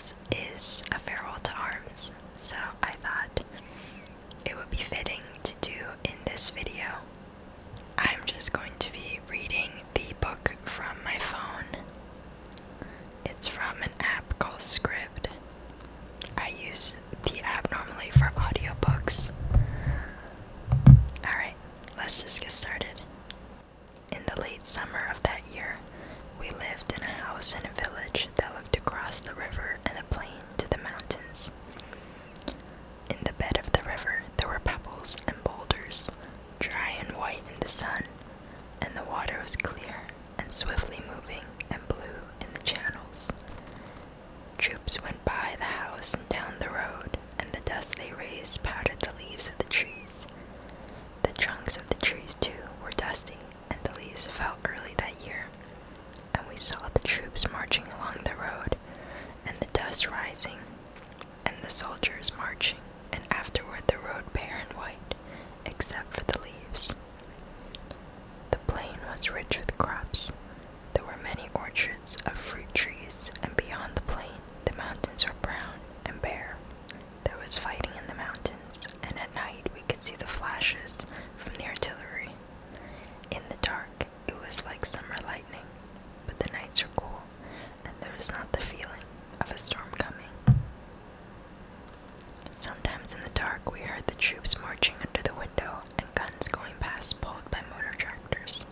house is a farewell to arms, so I thought it would be fitting to do in this video. I'm just going to be reading the book from my phone. It's from an app called Scribd. I use the app normally for audiobooks. Alright, let's just get started. In the late summer of that year, we lived in a house in a village that looked across the river and the plain to the mountains. In the bed of the river, there were pebbles and boulders, dry and white in the sun, and the water was clear and swiftly moving and blue in the channels. Troops went by the house and down the road, and the dust they raised powdered the leaves of the trees. The trunks of the trees, too, were dusty, and the leaves fell early that year. And we saw the troops marching along the road, and the dust rising, and the soldiers marching, and afterward the road bare and white, except for the leaves. The plain was rich with crops. There were many orchards of fruit trees, and beyond the plain the mountains were brown and bare. There was fighting in the mountains, and at night we could see the flashes from the artillery. In the dark it was like summer lightning, but the nights were cool, and there was not the feeling of a storm coming. Sometimes in the dark we heard the troops marching under the window and guns going past pulled by motor tractors.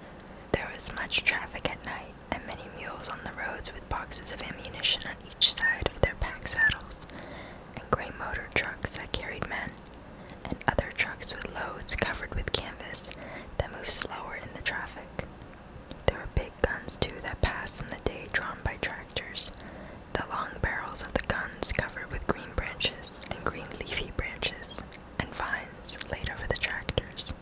There was much traffic at night, and many mules on the roads with boxes of ammunition on each side of their pack saddles, and gray motor trucks that carried men, and other trucks with loads covered with canvas that moved slower in the traffic. There were big guns too that passed in the day drawn by tractors, the long barrels of the guns covered with green branches and green leafy branches, and vines laid over the tractors.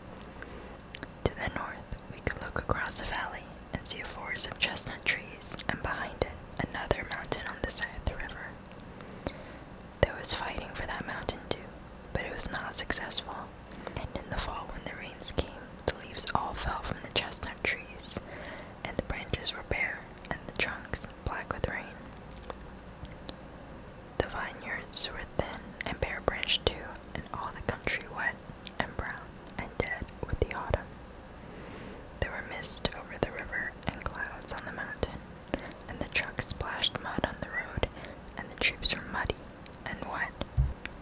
To the north we could look across a valley and see a forest of chestnut trees, and behind it another mountain on the side of the river. There was fighting for that mountain too, but it was not successful, and in the fall when the rains came, the leaves all fell from the chestnut trees, and the branches were bare, and the trunks black with rain. The vineyards were thin and bare branched too, and all the country wet and brown and dead with the autumn. There were mist over the river and clouds on the mountain, and the trucks splashed mud on the road, and the troops were muddy and wet.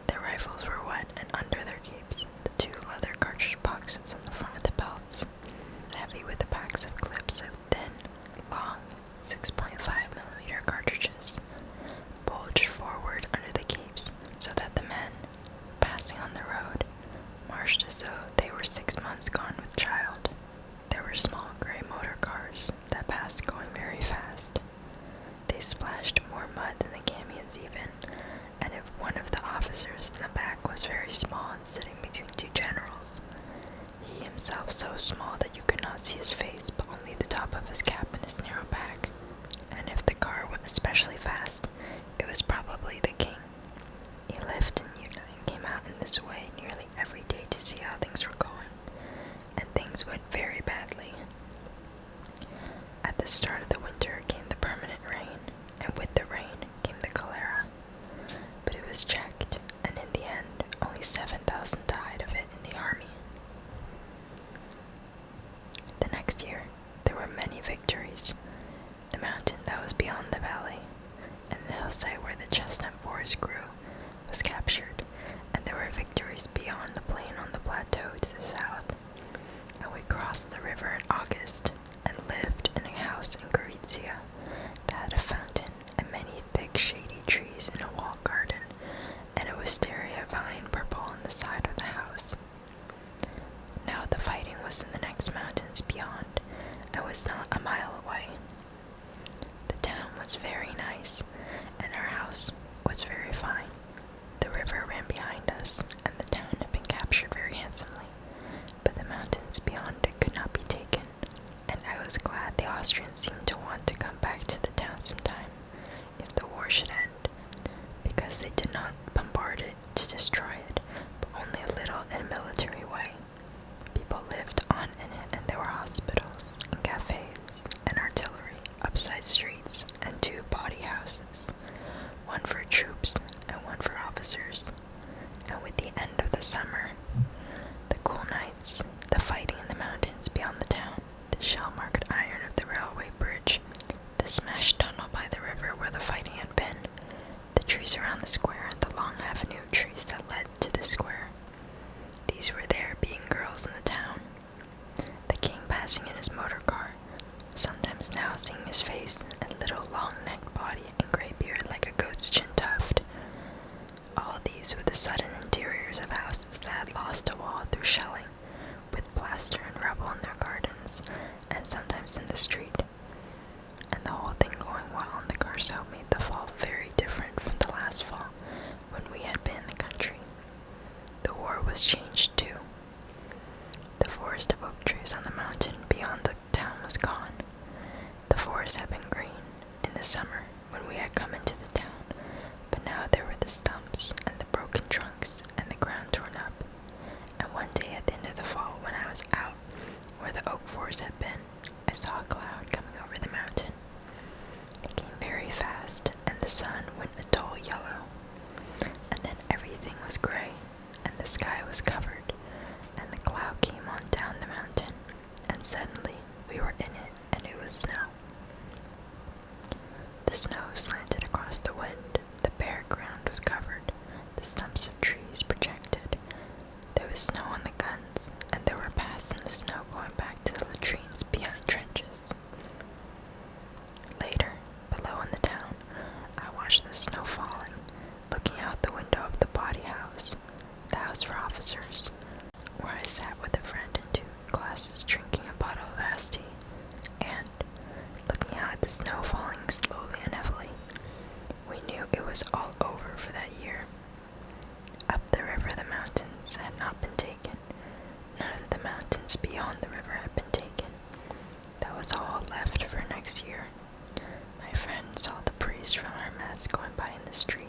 Their rifles were wet, and under their capes, the 2 leather cartridge boxes on the front of the belts, heavy with the packs of clips of thin, long 6.5mm cartridges, bulged forward under the capes so that the men, passing on the road, marched as though they were 6 months gone with child. There were small gray motor cars that passed going very fast. They splashed more mud than the camions even, and if one of the officers in the back was very small and sitting between 2 generals, he himself so small that you could not see his face but only the top of his cap and his narrow back, and if the car went especially fast, it was probably the king. He lived in Utah and came out in this way nearly every day to see how things were going, and things went very badly. At the start of the winter came the permanent rain, and with the rain came the cholera. But it was checked, and in the end, only 7,000 died of it in the army. The next year, there were many victories. The mountain that was beyond the valley, and the hillside where the chestnut forest grew, was captured, and there were victories beyond the plain on the plateau to the south. And we crossed the river in August, and lived in a house in Gorizia that had a fountain and many thick shady trees in a walled garden, and a wisteria vine purple on the side of the house. Now the fighting was in the next mountains beyond, and was not a mile away. The town was very nice, and our house was very fine. The river ran behind us, and the town had been captured very handsomely, but the mountains beyond it could not be taken, and I was glad the Austrians seemed to want to come back to the town sometime, if the war should end, because they did not bombard it to destroy it, but only a little in a military way. People lived on in it, and there were hospitals, and cafes, and artillery, upside streets, and 2 body houses, one for troops was all over for that year. Up the river, the mountains had not been taken. None of the mountains beyond the river had been taken. That was all left for next year. My friend saw the priest from our mess going by in the street,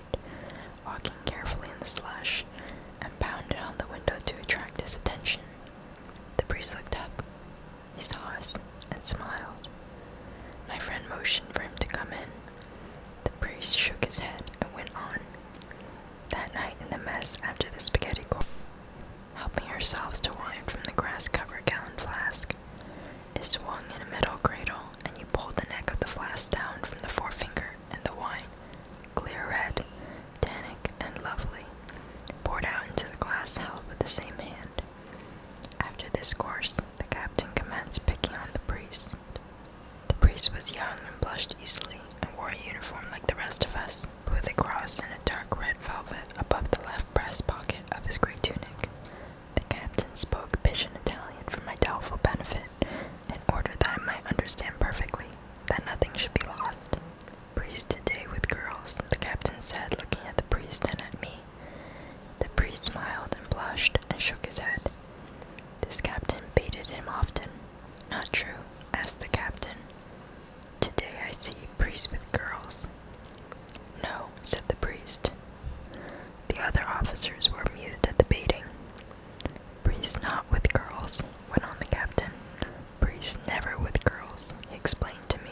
walking carefully in the slush, and pounded on the window to attract his attention. The priest looked up. He saw us and smiled. My friend motioned for him to come in. The priest shook his head and went on. That night in the mess after the spaghetti course, helping ourselves to wine from the grass-covered gallon flask, it swung in a metal cradle, and you pulled the neck of the flask down from the forefinger, and the wine, clear red, tannic, and lovely, poured out into the glass held with the same hand. After this course, the captain commenced picking on the priest. The priest was young and blushed easily, and wore a uniform like the rest of us, but with a cross and a dark red velvet above the left breast pocket of his gray tunic. The captain spoke pidgin Italian for my doubtful benefit, in order that I might understand perfectly, that nothing should be lost. Priest today with girls, the captain said, looking at the priest and at me. The priest smiled and blushed and shook his head. This captain baited him often. Not true, asked the captain. Today I see priests with girls. No, said the priest. The other officers were amused at the baiting. Priests not with girls, went on the captain. Priests never with girls, he explained to me.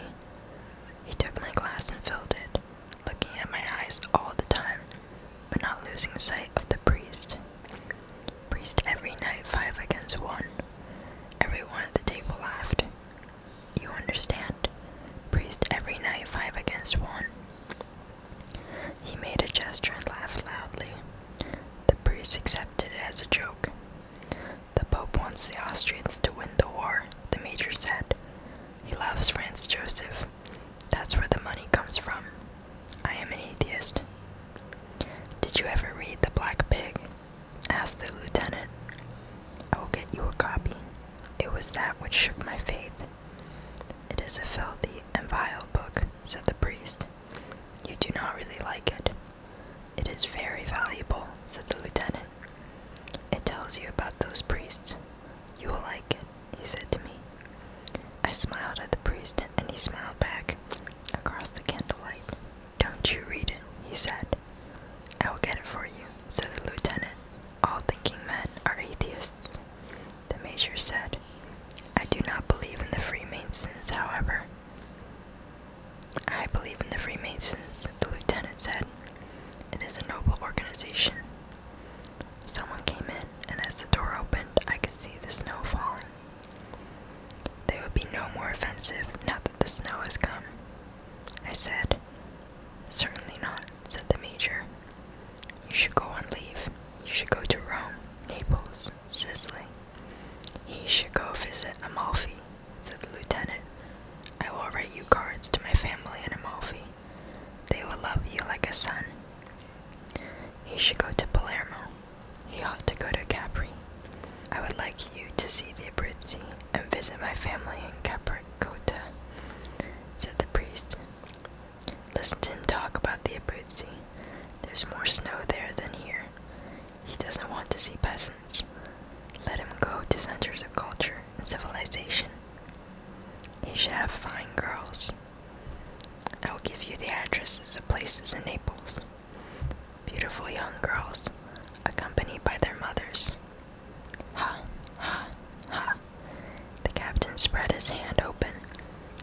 He took my glass and filled it, looking at my eyes all the time, but not losing sight of the priest. Priest every night 5 against 1. Everyone at the table laughed. You understand? Priest every night 5 against 1. He made a gesture and laughed loudly. The priest accepted it as a joke. The Pope wants the Austrians to win the war, the major said. He loves Franz Joseph. That's where the money comes from. I am an atheist. Did you ever read The Black Pig? Asked the lieutenant. I will get you a copy. It was that which shook my faith. It is a filthy and vile book, said the priest. You do not really like it. It is very valuable, said the lieutenant. It tells you about those priests. You will like it, he said to me. I smiled at the priest, and he smiled back, across the candlelight. Don't you read it, he said. I will get it for you, said the lieutenant. All thinking men are atheists. The major said, I do not believe in the Freemasons, however. I believe in the Freemasons, the lieutenant said. It is a noble organization. Someone came in, and as the door opened, I could see the snow falling. They would be no more offensive now that the snow has come. I said, Certainly not, said the major. You should go on leave. You should go to Rome, Naples, Sicily. You should go visit Amalfi, said the lieutenant. I will write you cards to my family in Amalfi. They will love you like a son. He should go to Palermo. He ought to go to Capri. I would like you to see the Abruzzi and visit my family in Capricotta, said the priest. Listen to him talk about the Abruzzi. There's more snow there than here. He doesn't want to see peasants. Let him go to centers of culture and civilization. He should have fine girls. I will give you the addresses of places in Naples. Beautiful young girls, accompanied by their mothers. Ha, ha, ha. The captain spread his hand open,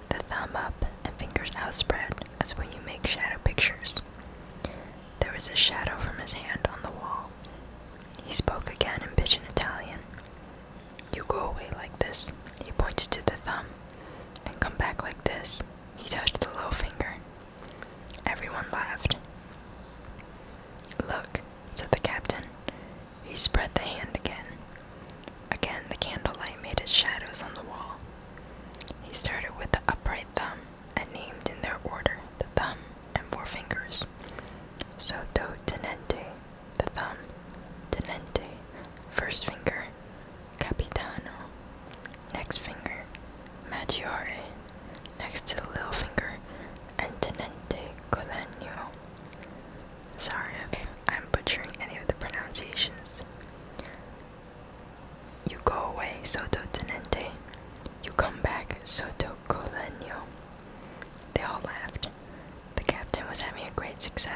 the thumb up and fingers outspread as when you make shadow pictures. There was a shadow from his hand on the wall. He spoke again in pidgin Italian. You go away like this, he pointed to the thumb, and come back like this, he touched the little finger. Everyone laughed. Look, said the captain. He spread the hand again. Again the candlelight made its shadows on the wall. He started with the upright thumb and named in their order the thumb and forefingers. Sotto tenente, the thumb. Tenente, first finger. Capitano, next finger. Maggiore, next to the little finger. And tenente collegno.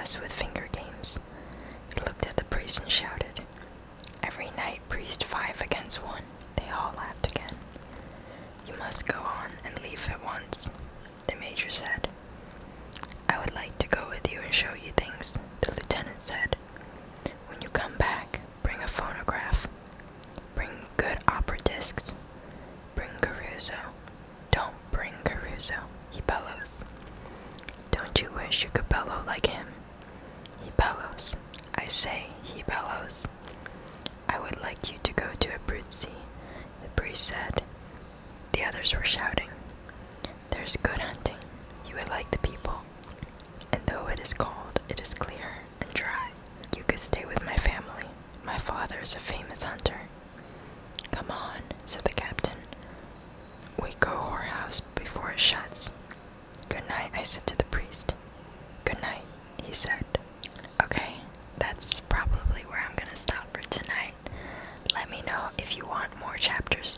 mess with finger games. He looked at the priest and shouted, "Every night, priest, 5 against 1. They all laughed again. "You must go on and leave at once," the major said. "I would like to go with you and show you things," the lieutenant said. "When you come back, bring a phonograph. Bring good opera discs. Bring Caruso. Don't bring Caruso. He bellows. Don't you wish you could bellow like him? He bellows. I say, he bellows." "I would like you to go to Abruzzi," the priest said. The others were shouting, "There's good hunting. You would like the people. And though it is cold, it is clear and dry. You could stay with my family. My father is a famous hunter." "Come on," said the captain. "We go whorehouse before it shuts." "Good night," I said to the priest. "Good night," he said. Okay, that's probably where I'm gonna stop for tonight. Let me know if you want more chapters